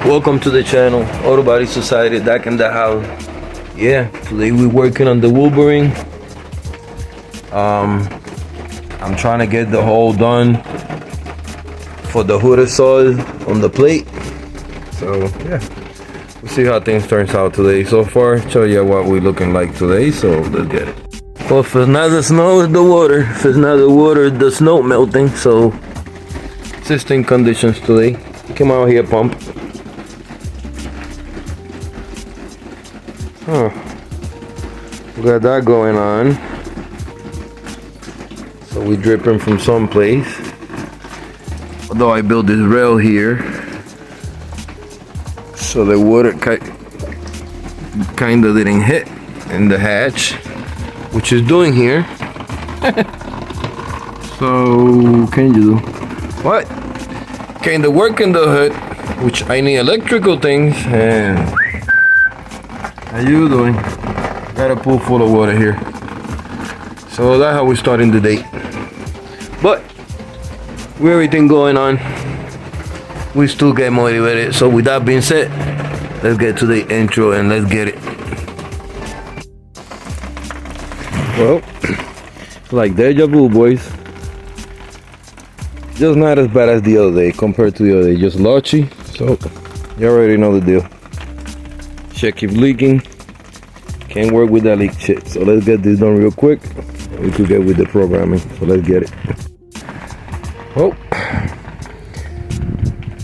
Welcome to the channel, Auto Body Society, back in the house. Yeah, today we're working on the Wolverine. I'm trying to get the hole done for the hood assault on the plate. So yeah, we'll see how things turns out today. So far, show you what we're looking like today, so let's get it. Well, if it's not the snow, it's the water. If it's not the water, it's the snow melting. So, existing conditions today. Come out here, pump. Huh. We got that going on. So we're dripping from someplace. Although I built this rail here, so the water kind of didn't hit in the hatch, which is doing here. So can you do what? Kind of work in the hood, which I need electrical things. And how you doing? Got a pool full of water here. So that's how we're starting the day. But with everything going on, we still get motivated. So with that being said, let's get to the intro and let's get it. Well, like deja vu, boys. Just not as bad as the other day compared to the other day. Just lotchy. So you already know the deal. Shit keep leaking. Can't work with that leak shit. So let's get this done real quick. We could get with the programming. So let's get it. Well,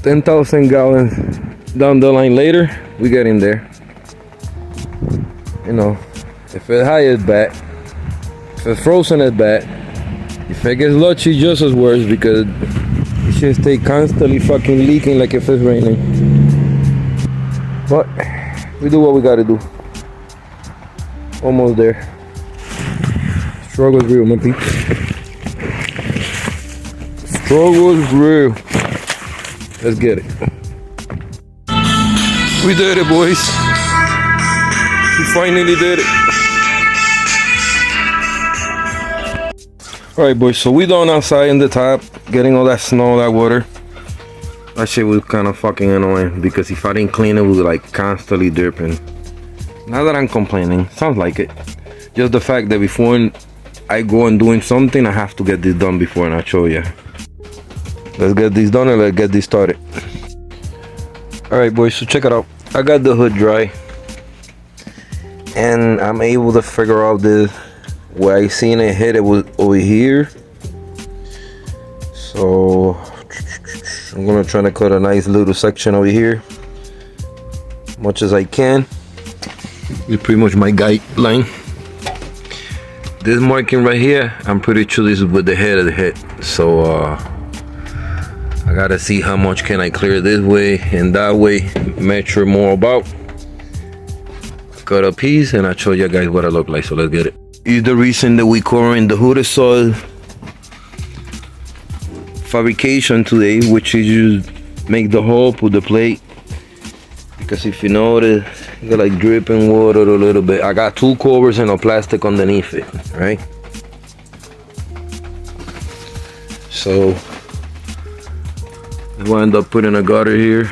10,000 gallons down the line later, we get in there. You know, if it's high, it's bad. If it's frozen, it's bad. If it gets lotchy, just as worse, because it should stay constantly fucking leaking like if it's raining. But we do what we gotta do. Almost there. Struggle's real, my people. Struggle's real. Let's get it. We did it, boys. We finally did it. Alright, boys, so we done outside in the top, getting all that snow, that water. That shit was kind of fucking annoying, because if I didn't clean it, it was like constantly dripping. Not that I'm complaining, sounds like it. Just the fact that before I go and doing something, I have to get this done before, and I'll show you. Let's get this done and let's get this started. Alright, boys, so check it out. I got the hood dry, and I'm able to figure out this. Where I seen it hit, it was over here. So I'm gonna try to cut a nice little section over here, much as I can. It's pretty much my guideline. This marking right here, I'm pretty sure this is with the head of the head. So I gotta see how much can I clear this way and that way, measure more about, cut a piece, and I'll show you guys what I look like. So let's get it. Is the reason that we covering the hood assault fabrication today, which is you make the hole, put the plate, because if you notice, you got like dripping water a little bit. I got two covers and a plastic underneath it, right? So I end up putting a gutter here,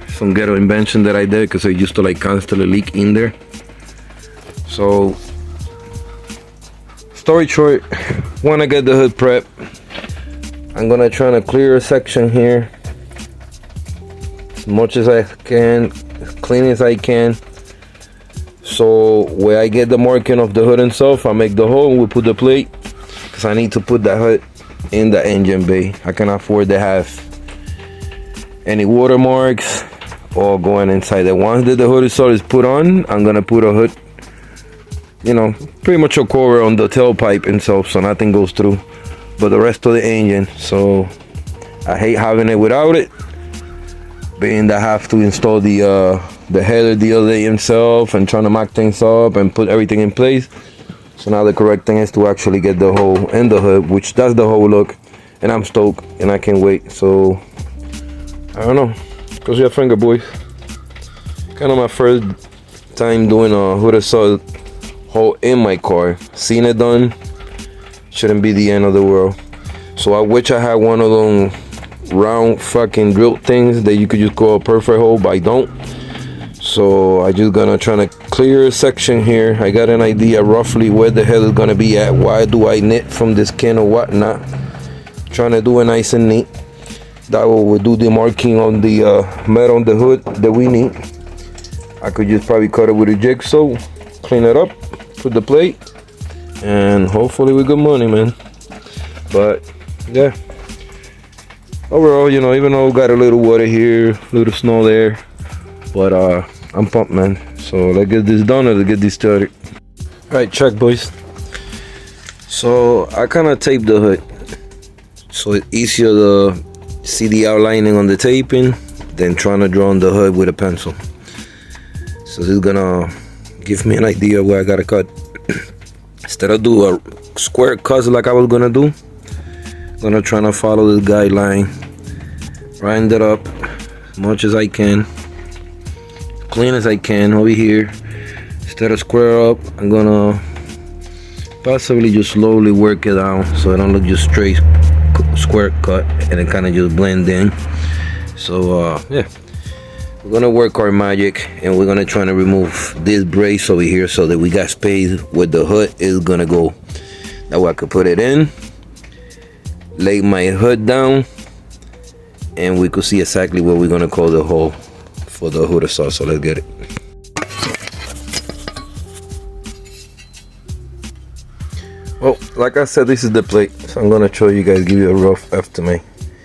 some ghetto invention that I did because I used to like constantly leak in there. So story short, when I get the hood prep, I'm gonna try to clear a section here as much as I can, as clean as I can. So where I get the marking of the hood and stuff, I make the hole and we put the plate, because I need to put that hood in the engine bay. I cannot afford to have any watermarks or going inside there. Once the hood is put on, I'm gonna put a hood, you know, pretty much a cover on the tailpipe and stuff, so nothing goes through, but the rest of the engine. So I hate having it without it, being that I have to install the header the other day himself and trying to mock things up and put everything in place. So now the correct thing is to actually get the hole in the hood, which does the whole look, and I'm stoked and I can't wait. So I don't know, cross your finger, boys. Kind of my first time doing a hood assault hole in my car. Seen it done, shouldn't be the end of the world. So I wish I had one of them round fucking drill things that you could just call a perfect hole, but I don't. So I just gonna try to clear a section here. I got an idea roughly where the hell is gonna be at. Why do I knit from this can or whatnot? Trying to do it nice and neat. That way we'll do the marking on the metal on the hood that we need. I could just probably cut it with a jigsaw, clean it up, put the plate, and hopefully we good money, man. But yeah, overall, you know, even though we got a little water here, a little snow there, but I'm pumped, man. So let's get this done or let's get this started. All right, check, boys. So I kind of taped the hood, so it's easier to see the outlining on the taping than trying to draw on the hood with a pencil. So this is gonna give me an idea of where I gotta cut. Instead of do a square cut like I was gonna do, I'm gonna try to follow this guideline, round it up as much as I can, clean as I can over here. Instead of square up, I'm gonna possibly just slowly work it down so I don't look just straight square cut and it kind of just blend in. So yeah, we're gonna work our magic and we're gonna try to remove this brace over here so that we got space where the hood is gonna go. That way I could put it in, lay my hood down, and we could see exactly where we're gonna call the hole for the hood saw. So let's get it. Well, like I said, this is the plate, so I'm gonna show you guys, give you a rough estimate.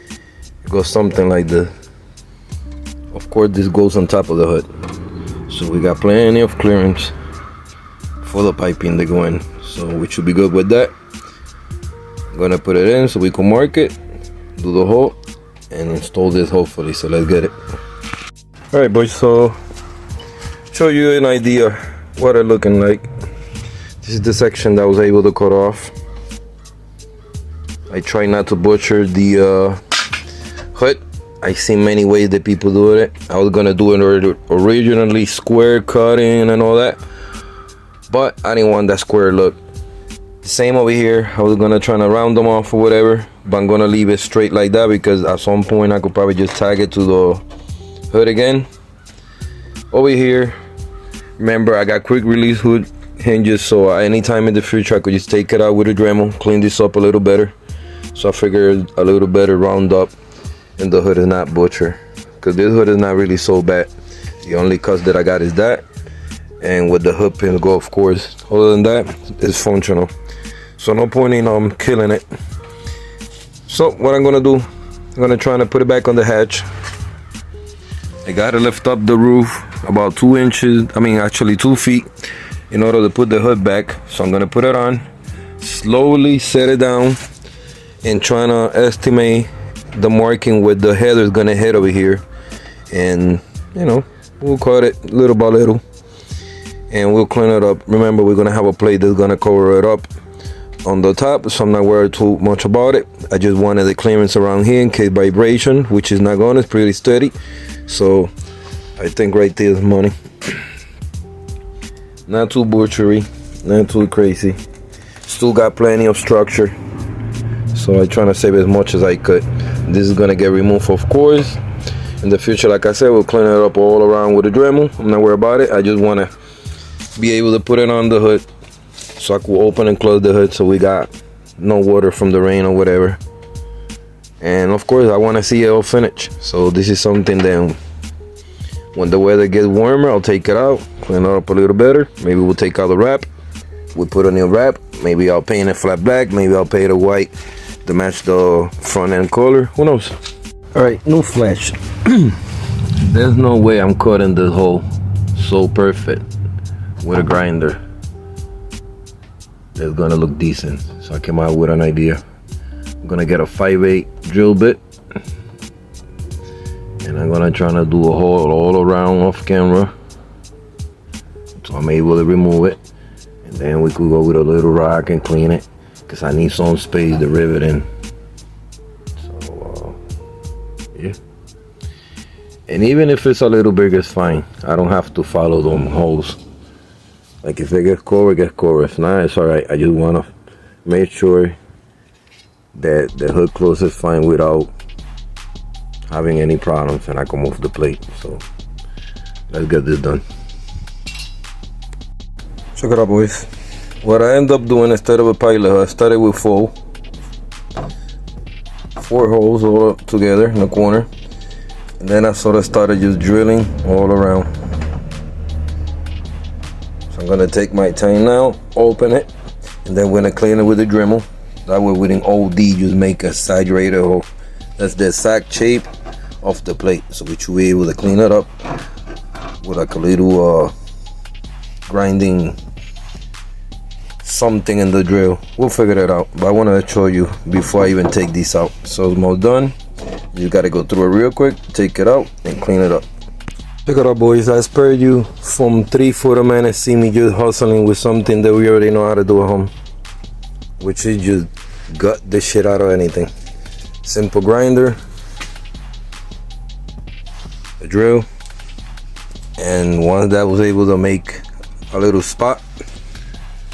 It goes something like this. Of course, this goes on top of the hood, so we got plenty of clearance for the piping to go in, so we should be good with that. I'm gonna put it in so we can mark it, do the hole, and install this hopefully. So let's get it. All right, boys, so show you an idea what it's looking like. This is the section that I was able to cut off. I try not to butcher the hood. I see many ways that people do it. I was gonna do it originally square cutting and all that, but I didn't want that square look. The same over here. I was gonna try to round them off or whatever, but I'm gonna leave it straight like that because at some point I could probably just tag it to the hood again. Over here, remember I got quick release hood hinges, so anytime in the future I could just take it out with a Dremel, clean this up a little better. So I figured a little better round up and the hood is not butcher, because this hood is not really so bad. The only cuts that I got is that, and with the hood pins go, of course. Other than that, it's functional, so no point in killing it. So what I'm gonna do, I'm gonna try to put it back on the hatch. I gotta lift up the roof about 2 inches, I mean actually 2 feet, in order to put the hood back. So I'm gonna put it on, slowly set it down, and trying to estimate the marking where the header is gonna hit over here. And you know, we'll cut it little by little and we'll clean it up. Remember, we're gonna have a plate that's gonna cover it up on the top, so I'm not worried too much about it. I just wanted the clearance around here in case vibration, which is not going, it's pretty steady. So I think right there is money. Not too butchery, not too crazy. Still got plenty of structure, so I'm trying to save as much as I could. This is gonna get removed, of course. In the future, like I said, we'll clean it up all around with a Dremel. I'm not worried about it. I just wanna be able to put it on the hood, so I could open and close the hood so we got no water from the rain or whatever. And of course, I wanna see it all finished. So this is something that when the weather gets warmer, I'll take it out, clean it up a little better. Maybe we'll take out the wrap, we'll put a new wrap. Maybe I'll paint it flat black, maybe I'll paint it white to match the front end color, who knows. All right, new flash. There's no way I'm cutting this hole so perfect with a grinder that's gonna look decent. So I came out with an idea. I'm gonna get a 5/8 drill bit, and I'm gonna try to do a hole all around off camera, so I'm able to remove it, and then we could go with a little rock and clean it, because I need some space to rivet in. So yeah, and even if it's a little bigger, it's fine. I don't have to follow them holes. Like if it gets covered, it gets covered. If not, it's alright. I just wanna make sure that the hood closes fine without having any problems and I can move the plate. So let's get this done. Check it out, boys. What I end up doing instead of a pilot, I started with 4 holes all up together in the corner, and then I sort of started just drilling all around. So I'm gonna take my time now, open it, and then we're gonna clean it with the Dremel. That way we didn't OD just make a saturated hole. That's the exact shape of the plate, so we should be able to clean it up with like a little grinding something in the drill. We'll figure that out, but I want to show you before I even take these out. So it's almost done. You got to go through it real quick, take it out and clean it up. Check it out, boys. I spared you from 3-4 minutes. See me just hustling with something that we already know how to do at home, which is just gut the shit out of anything. Simple grinder, a drill, and once that was able to make a little spot,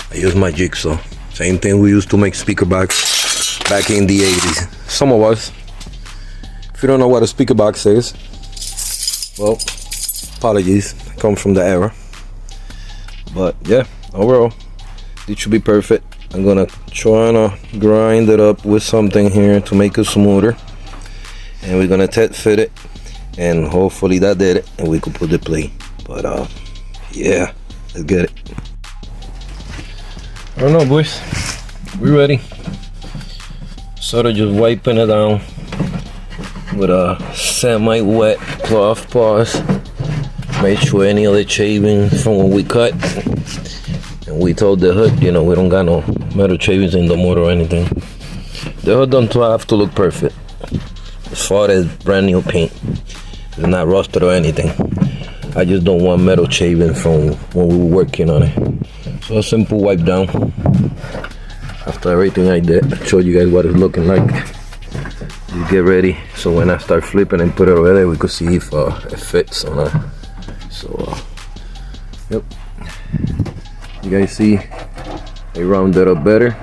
I use my jigsaw. Same thing we used to make speaker box back in the 80s. Some of us. If you don't know what a speaker box is, well, apologies. I come from the era. But yeah, overall, it should be perfect. I'm gonna try to grind it up with something here to make it smoother. And we're gonna fit it. And hopefully that did it. And we could put the plate. But yeah, let's get it. I don't know, boys. We ready. Sort of just wiping it down with a semi-wet cloth paws. Make sure any other shavings from when we cut. And we told the hood, you know, we don't got no metal shavings in the motor or anything. The hood don't have to look perfect. As far as brand new paint, it's not rusted or anything. I just don't want metal shavings from when we were working on it. So a simple wipe down. After everything I did, I showed you guys what it's looking like. You get ready, so when I start flipping and put it over there, we could see if it fits or not. So, yep. You guys see, I rounded up better.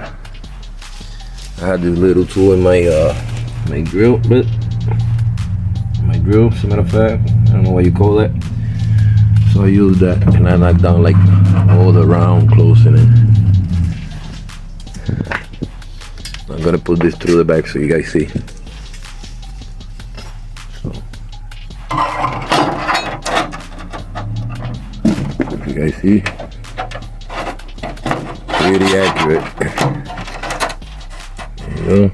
I had this little tool in my my drill bit. My drill, as a matter of fact, I don't know what you call that. So I use that and I knock down like all the round closing it. I'm gonna put this through the back so you guys see. So, you guys see? Pretty accurate. There you go.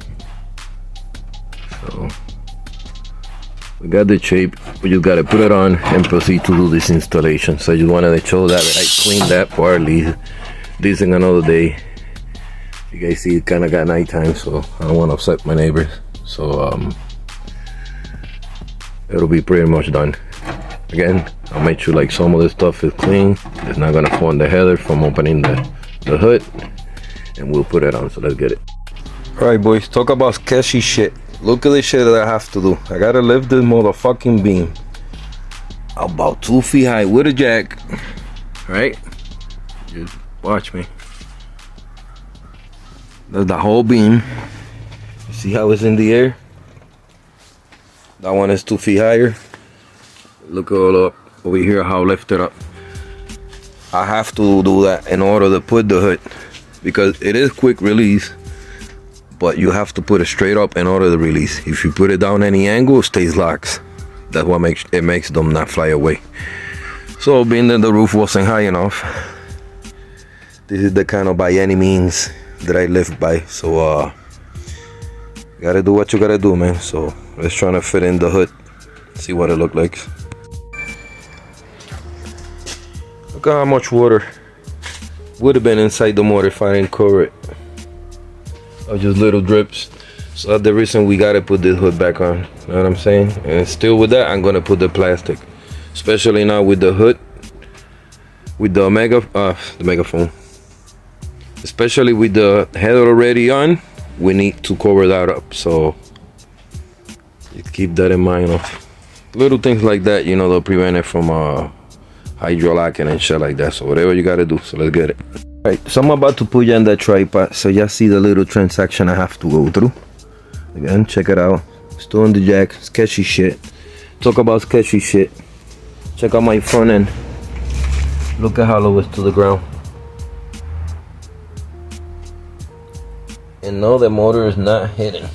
So we got the shape. We just gotta put it on and proceed to do this installation. So I just wanted to show that I cleaned that part, this in another day. You guys see, it kind of got nighttime, so I don't want to upset my neighbors. So it'll be pretty much done. Again, I'll make sure like some of this stuff is clean. It's not gonna form the header from opening the hood, and we'll put it on. So let's get it. All right, boys. Talk about sketchy shit. Look at the shit that I have to do. I gotta lift this motherfucking beam about 2 feet high with a jack. Right? Just watch me. That's the whole beam. You see how it's in the air? That one is 2 feet higher. Look all up over here how I lift it up. I have to do that in order to put the hood, because it is quick release, but you have to put it straight up in order to release. If you put it down any angle, it stays locked. That's what makes them not fly away. So being that the roof wasn't high enough, this is the kind of by any means that I live by. So gotta do what you gotta do, man. So let's try to fit in the hood, see what it look like. Look at how much water would have been inside the motor if I didn't cover it. Or just little drips. So that's the reason we gotta put this hood back on. You know what I'm saying? And still with that, I'm gonna put the plastic, especially now with the hood, with the megaphone. Especially with the header already on, we need to cover that up. So you keep that in mind. Of little things like that, you know, they'll prevent it from hydrolocking and shit like that. So whatever you gotta do. So let's get it. All right, so I'm about to put you on that tripod, so you see the little transaction I have to go through. Again, check it out. Still on the jack. Sketchy shit. Talk about sketchy shit. Check out my front end. Look at how low it's to the ground. And no, the motor is not hidden.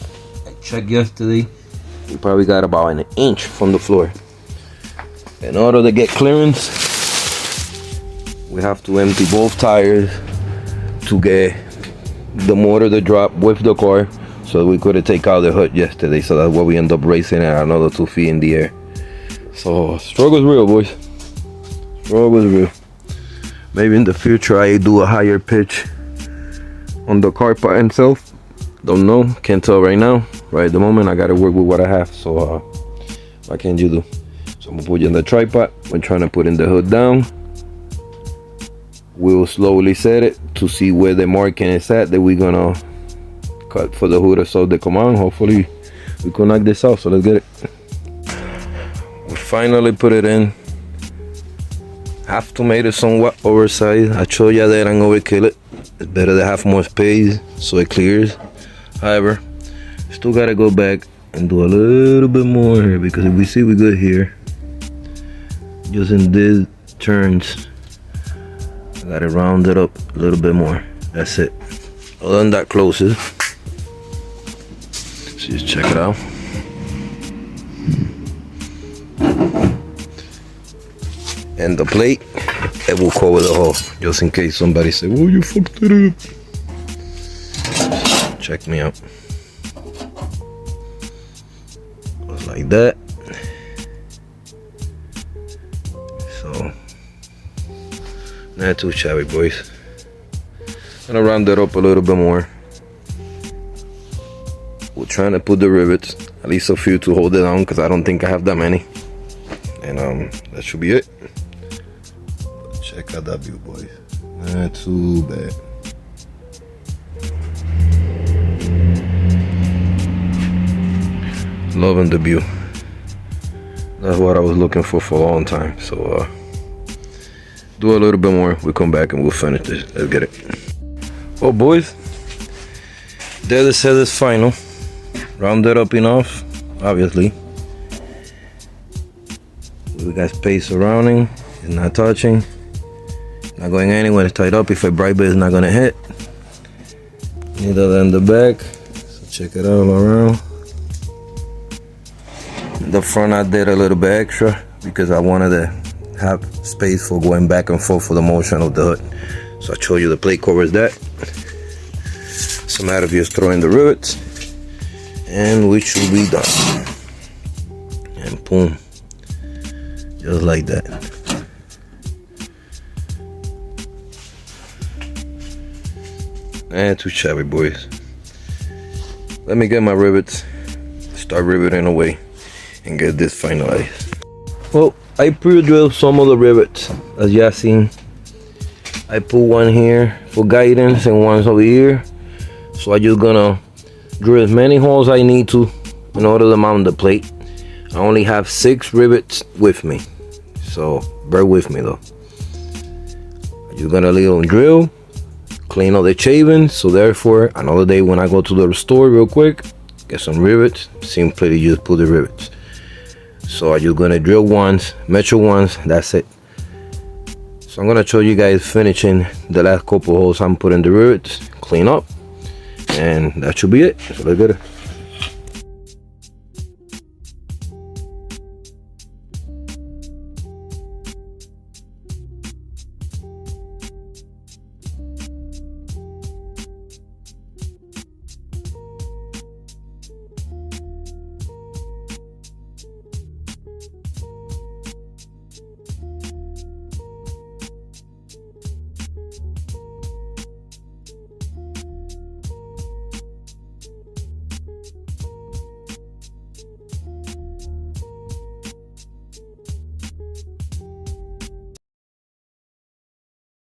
I checked yesterday. We probably got about an inch from the floor. In order to get clearance, we have to empty both tires to get the motor to drop with the car, so we could take out the hood yesterday. So that's why we end up racing at another 2 feet in the air. So struggle's real, boys. Struggle's real. Maybe in the future I do a higher pitch on the car part itself. Don't know, can't tell right now. Right at the moment I gotta work with what I have. So what can you do? So I'm gonna put you in the tripod. We're trying to put in the hood down. We'll slowly set it to see where the marking is at that we're gonna cut for the hood so they come on. Hopefully we can knock this out. So let's get it. We finally put it in. Have to make it somewhat oversized. I told you that I'm gonna overkill it. It's better to have more space so it clears. However, still gotta go back and do a little bit more here, because if we see we're good here, just in these turns, I gotta round it up a little bit more. That's it. Other than that, closes. So just check it out. And the plate, it will cover the hole, just in case somebody say, "Oh, you fucked it up." Check me out. Goes like that. So, not too shabby, boys. Gonna round it up a little bit more. We're trying to put the rivets, at least a few to hold it on, because I don't think I have that many. And that should be it. Check out that view, boys. Not too bad. Loving the view. That's what I was looking for a long time. So do a little bit more. We'll come back and we'll finish this. Let's get it. Well, boys, there the set is final. Rounded up enough, obviously. We got space surrounding. It's not touching. Not going anywhere. It's tied up. If a bright bit is not gonna hit. Neither than the back. So check it out all around. The front I did a little bit extra because I wanted to have space for going back and forth for the motion of the hood. So I showed you the plate covers that. It's a matter of just throwing the rivets and we should be done. And boom. Just like that. And too shabby, boys. Let me get my rivets, start riveting away, and get this finalized. Well, I pre-drilled some of the rivets, as you have seen. I put one here for guidance and one's over here. So I'm just gonna drill as many holes I need to in order to mount the plate. I only have 6 rivets with me, so bear with me though. I'm just gonna leave them drill, clean all the shavings, so therefore another day when I go to the store real quick, get some rivets, simply just put the rivets. So I'm just gonna drill once, measure once, that's it. So I'm gonna show you guys finishing the last couple holes I'm putting the rivets, clean up, and that should be it. So let's get it.